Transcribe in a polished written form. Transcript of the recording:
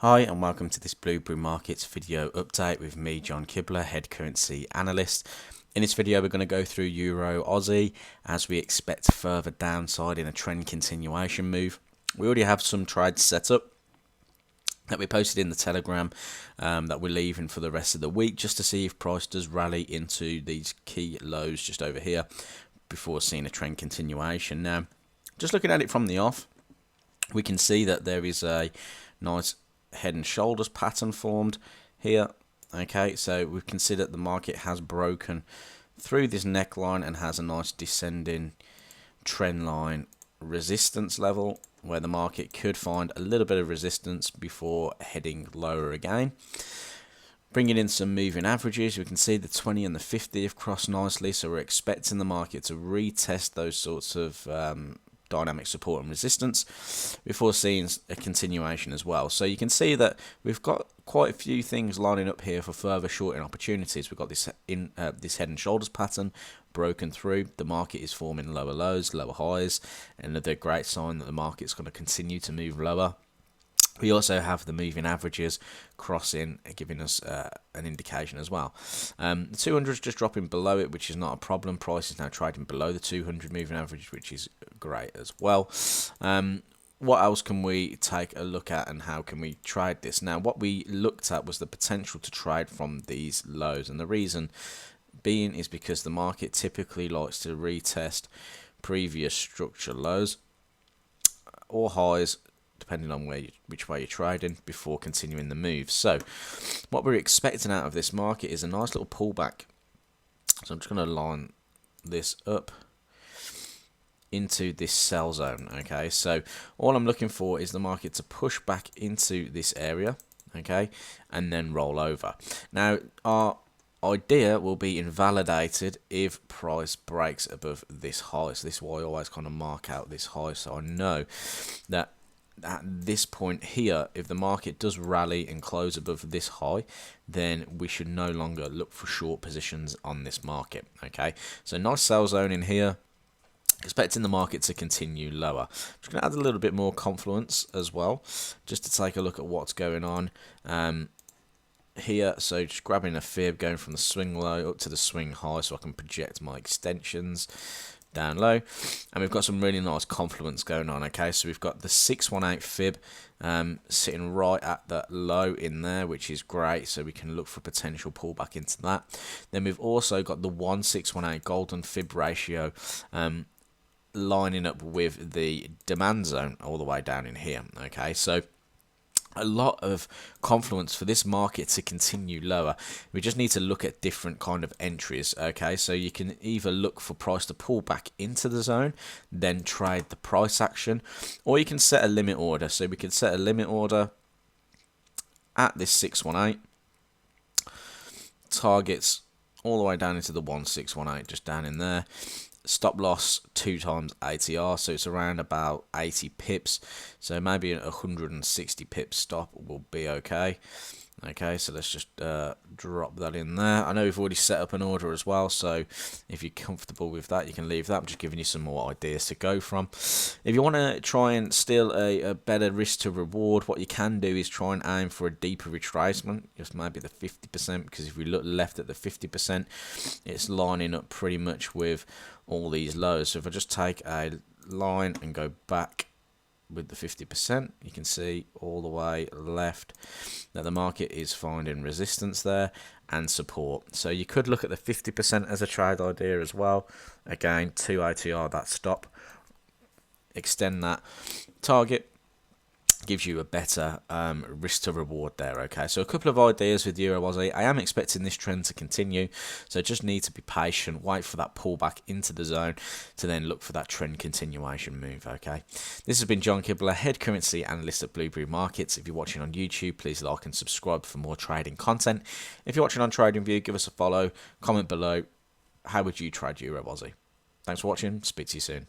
Hi and welcome to this Blueberry Markets video update with me, John Kibler, head currency analyst. In this video we're going to go through Euro Aussie as we expect further downside in a trend continuation move. We already have some trades set up that we posted in the Telegram that we're leaving for the rest of the week just to see if price does rally into these key lows just over here before seeing a trend continuation. Now, just looking at it from the off, we can see that there is a nice head and shoulders pattern formed here. Okay, so we can see that the market has broken through this neckline and has a nice descending trend line resistance level where the market could find a little bit of resistance before heading lower again. Bringing in some moving averages, we can see the 20 and the 50 have crossed nicely, so we're expecting the market to retest those sorts of dynamic support and resistance before seeing a continuation as well. So you can see that we've got quite a few things lining up here for further shorting opportunities. We've got this head and shoulders pattern broken through. The market is forming lower lows, lower highs, another great sign that the market's going to continue to move lower. We also have the moving averages crossing, giving us an indication as well. The 200 is just dropping below it, which is not a problem. Price is now trading below the 200 moving average, which is great as well. What else can we take a look at and how can we trade this? Now, what we looked at was the potential to trade from these lows, and the reason being is because the market typically likes to retest previous structure lows or highs, depending on which way you're trading, before continuing the move. So what we're expecting out of this market is a nice little pullback. So I'm just going to line this up into this sell zone. Okay, so all I'm looking for is the market to push back into this area, okay, and then roll over. Now, our idea will be invalidated if price breaks above this high. So this is why I always kind of mark out this high, so I know that at this point here, if the market does rally and close above this high, then we should no longer look for short positions on this market. Okay, so nice sell zone in here, expecting the market to continue lower. Just going to add a little bit more confluence as well, just to take a look at what's going on here. So just grabbing a fib, going from the swing low up to the swing high so I can project my extensions down low, and we've got some really nice confluence going on. Okay, so we've got the 618 fib sitting right at that low in there, which is great, so we can look for potential pullback into that. Then we've also got the 1618 golden fib ratio lining up with the demand zone all the way down in here. Okay, so a lot of confluence for this market to continue lower. We just need to look at different kind of entries. Okay, so you can either look for price to pull back into the zone, then trade the price action, or you can set a limit order. So we could set a limit order at this 618, targets all the way down into the 1618, just down in there. Stop loss 2 times ATR, so it's around about 80 pips, so maybe a 160 pip stop will be okay. Okay, so let's just drop that in there. I know we've already set up an order as well, so if you're comfortable with that, you can leave that. I'm just giving you some more ideas to go from. If you want to try and steal a better risk to reward, what you can do is try and aim for a deeper retracement, just maybe the 50%, because if we look left at the 50%, it's lining up pretty much with all these lows. So if I just take a line and go back with the 50%, you can see all the way left that the market is finding resistance there and support. So you could look at the 50% as a trade idea as well. Again, 2 ATR that stop, extend that target, gives you a better risk to reward there. Okay, so a couple of ideas with Euro Aussie. I am expecting this trend to continue, so just need to be patient, wait for that pullback into the zone to then look for that trend continuation move. Okay, this has been John Kibler, head currency analyst at Blueberry Markets. If you're watching on YouTube, please like and subscribe for more trading content. If you're watching on TradingView, give us a follow, comment below. How would you trade Euro Aussie? Thanks for watching, speak to you soon.